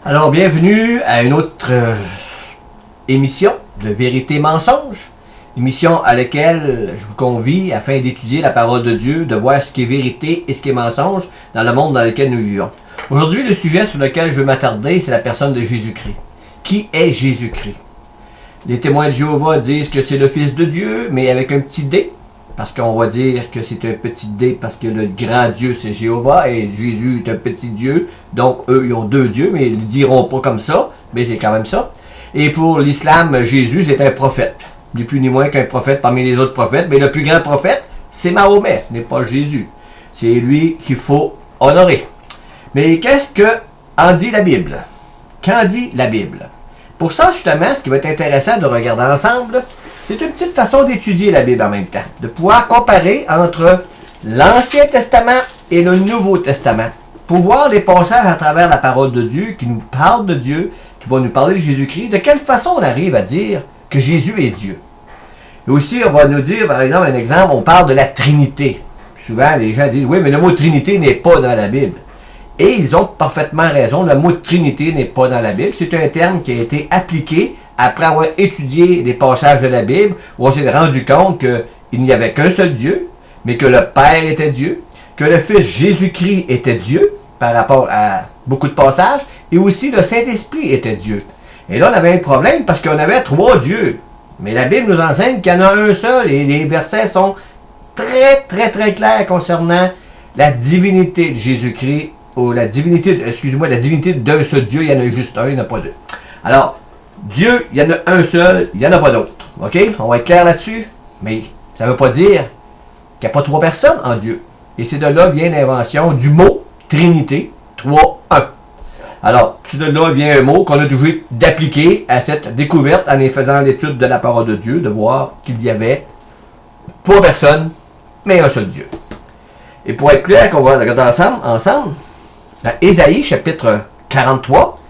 Alors, bienvenue à une autre émission de Vérité Mensonge, émission à laquelle je vous convie afin d'étudier la parole de Dieu, de voir ce qui est vérité et ce qui est mensonge dans le monde dans lequel nous vivons. Aujourd'hui, le sujet sur lequel je veux m'attarder, c'est la personne de Jésus-Christ. Qui est Jésus-Christ? Les témoins de Jéhovah disent que c'est le Fils de Dieu, mais avec un petit D, parce qu'on va dire que c'est un petit D parce que le grand Dieu c'est Jéhovah et Jésus est un petit Dieu, donc eux ils ont deux dieux, mais ils ne diront pas comme ça, mais c'est quand même ça. Et pour l'islam, Jésus c'est un prophète, ni plus ni moins qu'un prophète parmi les autres prophètes, mais le plus grand prophète c'est Mahomet, ce n'est pas Jésus, c'est lui qu'il faut honorer. Mais qu'est-ce que en dit la Bible? Qu'en dit la Bible? Pour ça, justement, ce qui va être intéressant de regarder ensemble, c'est une petite façon d'étudier la Bible en même temps, de pouvoir comparer entre l'Ancien Testament et le Nouveau Testament, pour voir les passages à travers la parole de Dieu, qui nous parlent de Dieu, qui vont nous parler de Jésus-Christ, de quelle façon on arrive à dire que Jésus est Dieu. Et aussi, on va nous dire, par exemple, un exemple, on parle de la Trinité. Souvent, les gens disent, oui, mais le mot Trinité n'est pas dans la Bible. Et ils ont parfaitement raison, le mot Trinité n'est pas dans la Bible. C'est un terme qui a été appliqué après avoir étudié les passages de la Bible, où on s'est rendu compte qu'il n'y avait qu'un seul Dieu, mais que le Père était Dieu, que le Fils Jésus-Christ était Dieu, par rapport à beaucoup de passages, et aussi le Saint-Esprit était Dieu. Et là, on avait un problème parce qu'on avait trois dieux. Mais la Bible nous enseigne qu'il y en a un seul, et les versets sont très, très, très clairs concernant la divinité de Jésus-Christ, ou la divinité d'un seul Dieu, il y en a juste un, il n'y en a pas deux. Alors, Dieu, il y en a un seul, il n'y en a pas d'autre. OK? On va être clair là-dessus, mais ça ne veut pas dire qu'il n'y a pas trois personnes en Dieu. Et c'est de là vient l'invention du mot Trinité, 3, 1. Alors, c'est de là vient un mot qu'on a dû d'appliquer à cette découverte en faisant l'étude de la parole de Dieu, de voir qu'il y avait trois personnes, mais un seul Dieu. Et pour être clair qu'on va regarder ensemble, dans Ésaïe, chapitre 43,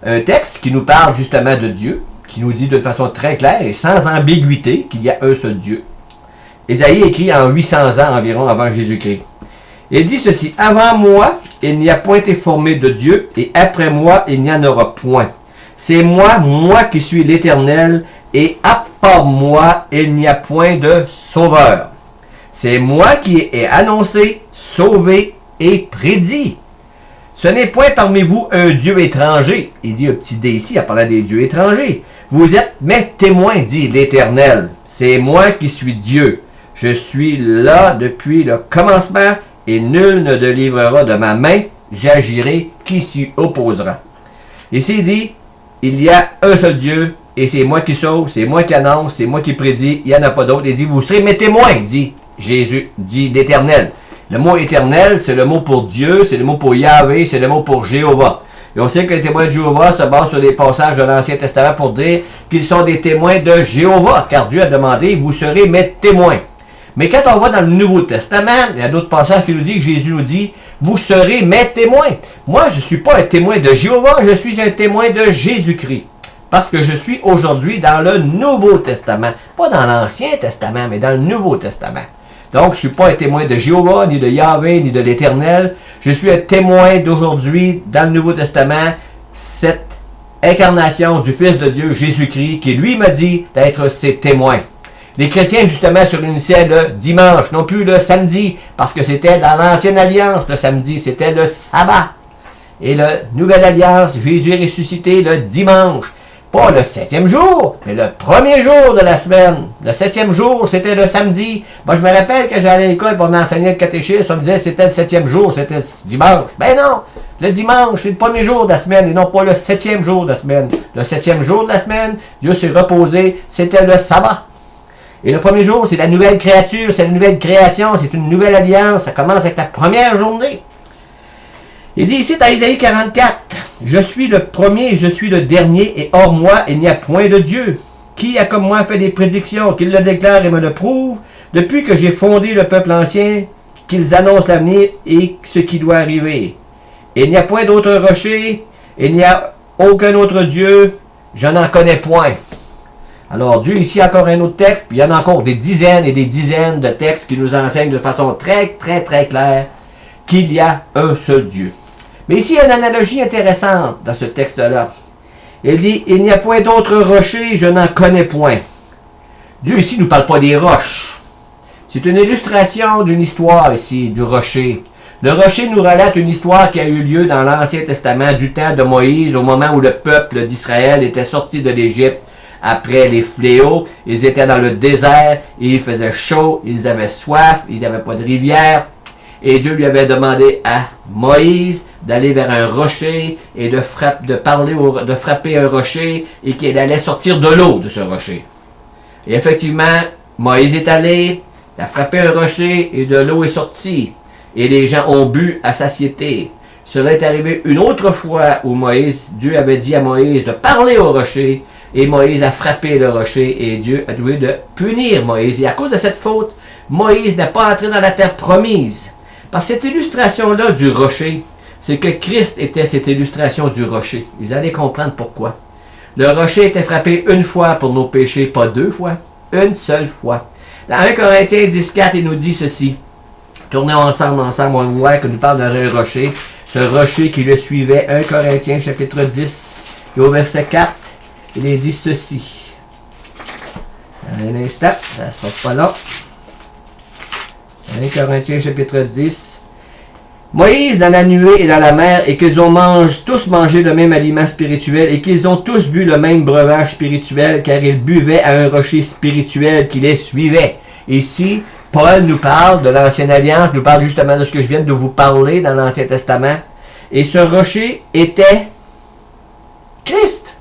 un texte qui nous parle justement de Dieu, qui nous dit de façon très claire et sans ambiguïté qu'il y a un seul Dieu. Ésaïe écrit en 800 ans environ avant Jésus-Christ. Il dit ceci: « Avant moi, il n'y a point été formé de Dieu, et après moi, il n'y en aura point. C'est moi qui suis l'Éternel, et à part moi, il n'y a point de sauveur. C'est moi qui ai annoncé, sauvé et prédit. Ce n'est point parmi vous un Dieu étranger. » Il dit un petit D ici, en parlant des dieux étrangers. « Vous êtes mes témoins, dit l'Éternel. C'est moi qui suis Dieu. Je suis là depuis le commencement, et nul ne délivrera de ma main. J'agirai qui s'y opposera. » Ici, il dit, il y a un seul Dieu, et c'est moi qui sauve, c'est moi qui annonce, c'est moi qui prédit, il n'y en a pas d'autre. Il dit, vous serez mes témoins, dit Jésus, dit l'Éternel. Le mot éternel, c'est le mot pour Dieu, c'est le mot pour Yahvé, c'est le mot pour Jéhovah. Et on sait que les témoins de Jéhovah se basent sur des passages de l'Ancien Testament pour dire qu'ils sont des témoins de Jéhovah, car Dieu a demandé, vous serez mes témoins. Mais quand on va dans le Nouveau Testament, il y a d'autres passages qui nous disent, Jésus nous dit, vous serez mes témoins. Moi, je ne suis pas un témoin de Jéhovah, je suis un témoin de Jésus-Christ. Parce que je suis aujourd'hui dans le Nouveau Testament. Pas dans l'Ancien Testament, mais dans le Nouveau Testament. Donc, je ne suis pas un témoin de Jéhovah, ni de Yahvé, ni de l'Éternel. Je suis un témoin d'aujourd'hui, dans le Nouveau Testament, cette incarnation du Fils de Dieu, Jésus-Christ, qui lui m'a dit d'être ses témoins. Les chrétiens, justement, se réunissaient le dimanche, non plus le samedi, parce que c'était dans l'Ancienne Alliance, le samedi, c'était le sabbat. Et la Nouvelle Alliance, Jésus est ressuscité le dimanche. Pas le 7e jour, mais le premier jour de la semaine. Le 7e jour, c'était le samedi. Moi, je me rappelle que j'allais à l'école pour m'enseigner le catéchisme, on me disait que c'était le 7e jour, c'était dimanche. Ben non, le dimanche, c'est le premier jour de la semaine et non pas le 7e jour de la semaine. Le 7e jour de la semaine, Dieu s'est reposé, c'était le sabbat. Et le premier jour, c'est la nouvelle créature, c'est la nouvelle création, c'est une nouvelle alliance, ça commence avec la première journée. Il dit ici dans Isaïe 44, « Je suis le premier, je suis le dernier, et hors moi, il n'y a point de Dieu. Qui a comme moi fait des prédictions, qu'il le déclare et me le prouve, depuis que j'ai fondé le peuple ancien, qu'ils annoncent l'avenir et ce qui doit arriver. Il n'y a point d'autre rocher, il n'y a aucun autre Dieu, je n'en connais point. » Alors, Dieu, ici, encore un autre texte, puis il y en a encore des dizaines et des dizaines de textes qui nous enseignent de façon très, très, très claire qu'il y a un seul Dieu. Mais ici, il y a une analogie intéressante dans ce texte-là. Il dit, il n'y a point d'autre rocher, je n'en connais point. Dieu ici ne nous parle pas des roches. C'est une illustration d'une histoire ici, du rocher. Le rocher nous relate une histoire qui a eu lieu dans l'Ancien Testament du temps de Moïse, au moment où le peuple d'Israël était sorti de l'Égypte après les fléaux. Ils étaient dans le désert, et il faisait chaud, ils avaient soif, il n'y avait pas de rivière. Et Dieu lui avait demandé à Moïse d'aller vers un rocher et de frapper un rocher et qu'il allait sortir de l'eau de ce rocher. Et effectivement, Moïse est allé, il a frappé un rocher et de l'eau est sortie. Et les gens ont bu à satiété. Cela est arrivé une autre fois où Dieu avait dit à Moïse de parler au rocher et Moïse a frappé le rocher et Dieu a dû de punir Moïse. Et à cause de cette faute, Moïse n'est pas entré dans la terre promise. Par cette illustration-là du rocher, c'est que Christ était cette illustration du rocher. Vous allez comprendre pourquoi. Le rocher était frappé une fois pour nos péchés, pas deux fois, une seule fois. Dans 1 Corinthiens 10,4, il nous dit ceci. Tournez ensemble, on voit que nous parle d'un rocher. Ce rocher qui le suivait, 1 Corinthiens chapitre 10, et au verset 4, il est dit ceci. Un instant, ça ne sera pas là. 1 Corinthiens chapitre 10. Moïse dans la nuée et dans la mer, et qu'ils ont tous mangé le même aliment spirituel, et qu'ils ont tous bu le même breuvage spirituel, car ils buvaient à un rocher spirituel qui les suivait. Ici, Paul nous parle de l'Ancienne Alliance, nous parle justement de ce que je viens de vous parler dans l'Ancien Testament. Et ce rocher était Christ.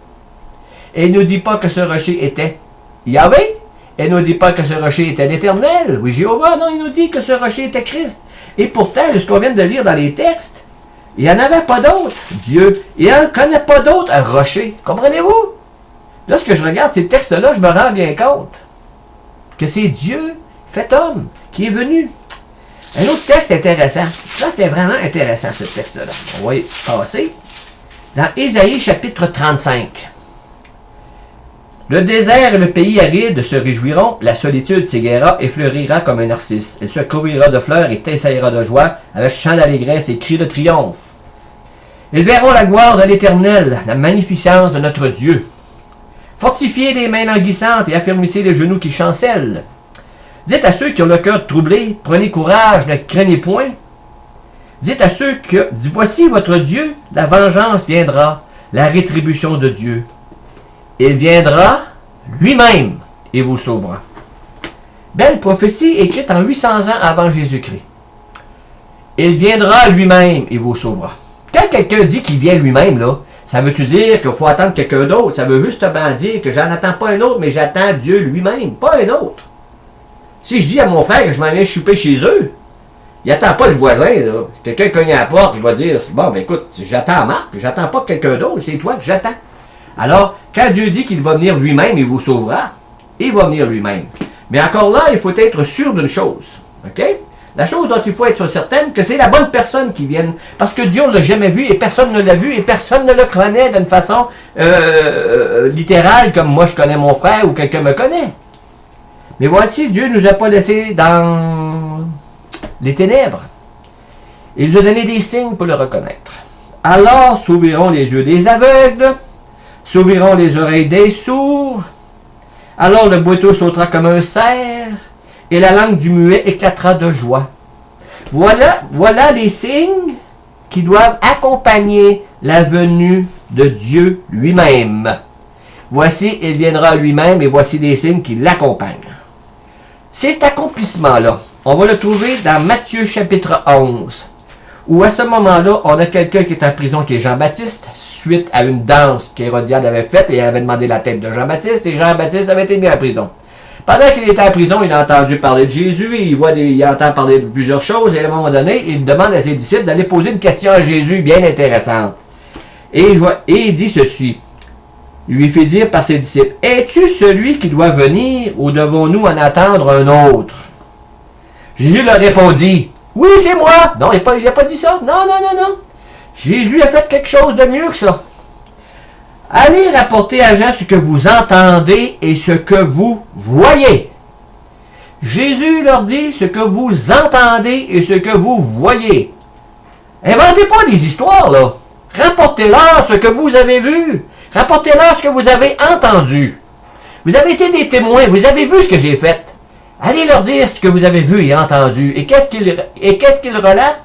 Et il ne nous dit pas que ce rocher était Yahvé. Il ne nous dit pas que ce rocher était l'Éternel, ou Jéhovah. Non, il nous dit que ce rocher était Christ. Et pourtant, ce qu'on vient de lire dans les textes, il n'y en avait pas d'autre. Dieu, il n'en connaît pas d'autre, un rocher. Comprenez-vous? Lorsque je regarde ces textes-là, je me rends bien compte que c'est Dieu fait homme qui est venu. Un autre texte intéressant. Ça, c'est vraiment intéressant, ce texte-là. On va y passer. Dans Ésaïe, chapitre 35. Le désert et le pays aride se réjouiront, la solitude s'égaira et fleurira comme un narcisse. Elle se couvrira de fleurs et tressaillera de joie, avec chants d'allégresse et cris de triomphe. Ils verront la gloire de l'Éternel, la magnificence de notre Dieu. Fortifiez les mains languissantes et affermissez les genoux qui chancellent. Dites à ceux qui ont le cœur troublé, prenez courage, ne craignez point. Dites à ceux que, voici votre Dieu, la vengeance viendra, la rétribution de Dieu. Il viendra lui-même et vous sauvera. Belle prophétie écrite en 800 ans avant Jésus-Christ. Il viendra lui-même et vous sauvera. Quand quelqu'un dit qu'il vient lui-même, là, ça veut-tu dire qu'il faut attendre quelqu'un d'autre? Ça veut justement dire que j'en attends pas un autre, mais j'attends Dieu lui-même, pas un autre. Si je dis à mon frère que je m'en viens chouper chez eux, il n'attend pas le voisin, là. Quelqu'un cogne à la porte, il va dire, bon, ben écoute, j'attends Marc, j'attends pas quelqu'un d'autre, c'est toi que j'attends. Alors, quand Dieu dit qu'il va venir lui-même, il vous sauvera, il va venir lui-même. Mais encore là, il faut être sûr d'une chose. OK? La chose dont il faut être certaine, que c'est la bonne personne qui vienne. Parce que Dieu ne l'a jamais vu, et personne ne l'a vu, et personne ne le connaît d'une façon littérale, comme moi je connais mon frère ou quelqu'un me connaît. Mais voici, Dieu ne nous a pas laissés dans les ténèbres. Il nous a donné des signes pour le reconnaître. Alors s'ouvriront les yeux des aveugles, s'ouvriront les oreilles des sourds. Alors le boiteux sautera comme un cerf, et la langue du muet éclatera de joie. Voilà les signes qui doivent accompagner la venue de Dieu lui-même. Voici, il viendra lui-même, et voici les signes qui l'accompagnent. C'est cet accomplissement-là, on va le trouver dans Matthieu chapitre 11, où à ce moment-là, on a quelqu'un qui est en prison, qui est Jean-Baptiste, suite à une danse qu'Hérodiade avait faite, et elle avait demandé la tête de Jean-Baptiste, et Jean-Baptiste avait été mis en prison. Pendant qu'il était en prison, il a entendu parler de Jésus, il entend parler de plusieurs choses, et à un moment donné, il demande à ses disciples d'aller poser une question à Jésus bien intéressante. Et il dit ceci. Il lui fait dire par ses disciples, « Es-tu celui qui doit venir, ou devons-nous en attendre un autre? » Jésus leur répondit, « Oui, c'est moi. » Non, il n'a pas dit ça. Non. Jésus a fait quelque chose de mieux que ça. Allez rapporter à Jean ce que vous entendez et ce que vous voyez. Jésus leur dit ce que vous entendez et ce que vous voyez. Inventez pas des histoires, là. Rapportez-leur ce que vous avez vu. Rapportez-leur ce que vous avez entendu. Vous avez été des témoins, vous avez vu ce que j'ai fait. Allez leur dire ce que vous avez vu et entendu. Et qu'est-ce qu'ils relatent?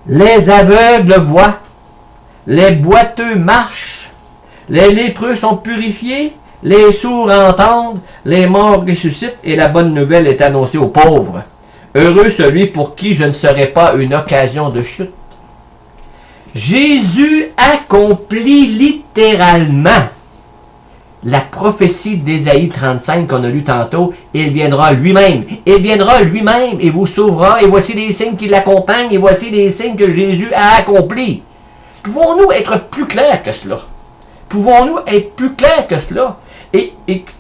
Les aveugles voient, les boiteux marchent, les lépreux sont purifiés, les sourds entendent, les morts ressuscitent et la bonne nouvelle est annoncée aux pauvres. Heureux celui pour qui je ne serai pas une occasion de chute. Jésus accomplit littéralement la prophétie d'Ésaïe 35 qu'on a lu tantôt. Il viendra lui-même. Il viendra lui-même et vous sauvera. Et voici les signes qui l'accompagnent. Et voici les signes que Jésus a accomplis. Pouvons-nous être plus clairs que cela? Pouvons-nous être plus clairs que cela? Et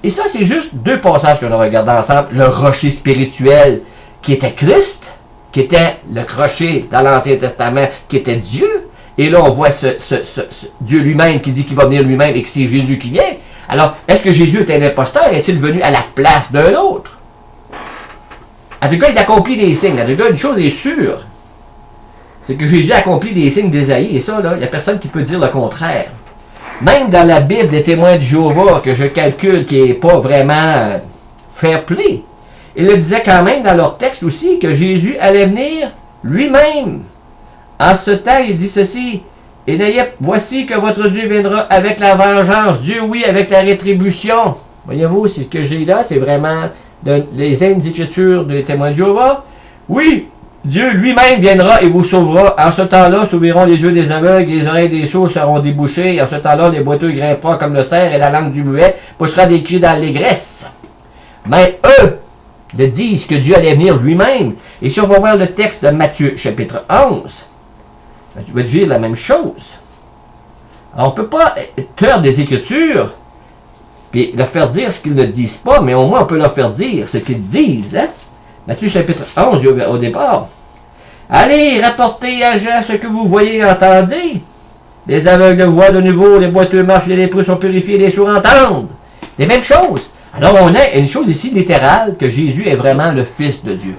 ça, c'est juste deux passages qu'on a regardés ensemble. Le rocher spirituel qui était Christ, qui était le rocher dans l'Ancien Testament, qui était Dieu. Et là, on voit ce Dieu lui-même qui dit qu'il va venir lui-même et que c'est Jésus qui vient. Alors, est-ce que Jésus est un imposteur? Est-il venu à la place d'un autre? En tout cas, il accomplit des signes. En tout cas, une chose est sûre, c'est que Jésus accomplit des signes d'Ésaïe. Et ça, là, il n'y a personne qui peut dire le contraire. Même dans la Bible des témoins de Jéhovah, que je calcule qui n'est pas vraiment fair play, il le disait quand même dans leur texte aussi que Jésus allait venir lui-même. En ce temps, il dit ceci: et n'ayez, voici que votre Dieu viendra avec la vengeance. Dieu, oui, avec la rétribution. Voyez-vous, ce que j'ai là, c'est vraiment les Écritures des témoins de Jéhovah. Oui, Dieu lui-même viendra et vous sauvera. En ce temps-là, s'ouvriront les yeux des aveugles, les oreilles des sourds seront débouchées. Et en ce temps-là, les boiteux grimperont comme le cerf et la langue du muet poussera des cris d'allégresse. Mais eux le disent que Dieu allait venir lui-même. Et si on va voir le texte de Matthieu, chapitre 11, tu vas dire la même chose. Alors, on ne peut pas taire des Écritures et leur faire dire ce qu'ils ne disent pas, mais au moins on peut leur faire dire ce qu'ils disent. Hein? Matthieu chapitre 11 au départ. Allez, rapportez à Jean ce que vous voyez et entendez. Les aveugles voient de nouveau, les boiteux marchent, les lépreux sont purifiés, les sourds entendent. Les mêmes choses. Alors on a une chose ici littérale, que Jésus est vraiment le Fils de Dieu.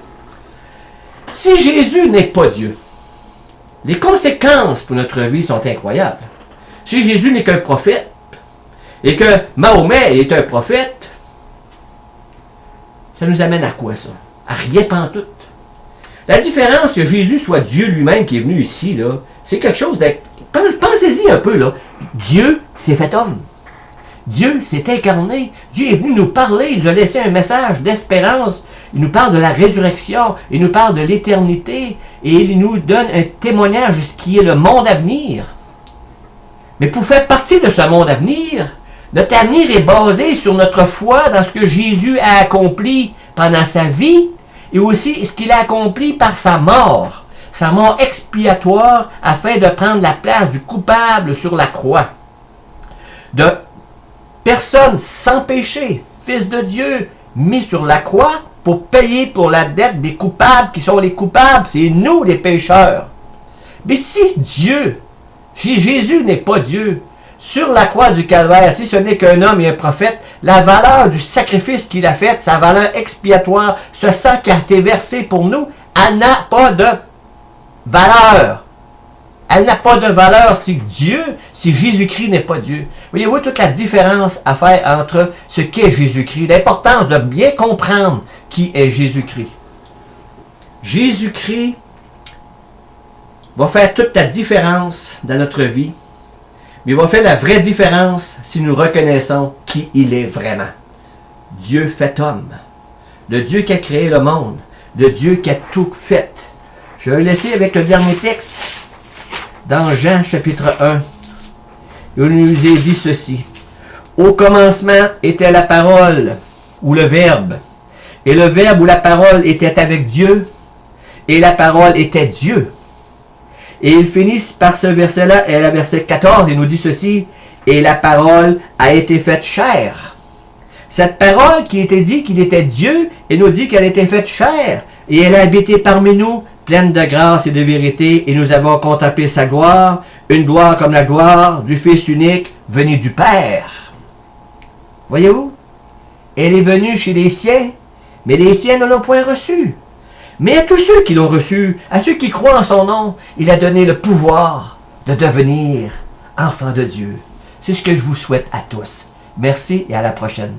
Si Jésus n'est pas Dieu, les conséquences pour notre vie sont incroyables. Si Jésus n'est qu'un prophète, et que Mahomet est un prophète, ça nous amène à quoi ça? À rien pantoute. La différence que Jésus soit Dieu lui-même qui est venu ici, là, c'est quelque chose de... Pensez-y un peu, là. Dieu s'est fait homme. Dieu s'est incarné. Dieu est venu nous parler. Il nous a laissé un message d'espérance. Il nous parle de la résurrection. Il nous parle de l'éternité. Et il nous donne un témoignage de ce qui est le monde à venir. Mais pour faire partie de ce monde à venir, notre avenir est basé sur notre foi dans ce que Jésus a accompli pendant sa vie et aussi ce qu'il a accompli par sa mort expiatoire afin de prendre la place du coupable sur la croix. De personne sans péché, Fils de Dieu, mis sur la croix pour payer pour la dette des coupables qui sont les coupables, c'est nous les pécheurs. Mais si Jésus n'est pas Dieu, sur la croix du Calvaire, si ce n'est qu'un homme et un prophète, la valeur du sacrifice qu'il a fait, sa valeur expiatoire, ce sang qui a été versé pour nous, elle n'a pas de valeur. Elle n'a pas de valeur si Jésus-Christ n'est pas Dieu. Voyez-vous toute la différence à faire entre ce qu'est Jésus-Christ, l'importance de bien comprendre qui est Jésus-Christ. Jésus-Christ va faire toute la différence dans notre vie, mais il va faire la vraie différence si nous reconnaissons qui il est vraiment. Dieu fait homme. Le Dieu qui a créé le monde. Le Dieu qui a tout fait. Je vais laisser avec le dernier texte dans Jean chapitre 1. Il nous est dit ceci. Au commencement était la parole ou le Verbe. Et le Verbe ou la parole était avec Dieu. Et la parole était Dieu. Et il finit par ce verset-là, et à la verset 14, il nous dit ceci, « Et la parole a été faite chair. » Cette parole qui était dit qu'il était Dieu, il nous dit qu'elle était faite chair, et elle a habité parmi nous, pleine de grâce et de vérité, et nous avons contemplé sa gloire, une gloire comme la gloire du Fils unique, venu du Père. Voyez-vous? Elle est venue chez les siens, mais les siens ne l'ont point reçue. Mais à tous ceux qui l'ont reçu, à ceux qui croient en son nom, il a donné le pouvoir de devenir enfants de Dieu. C'est ce que je vous souhaite à tous. Merci et à la prochaine.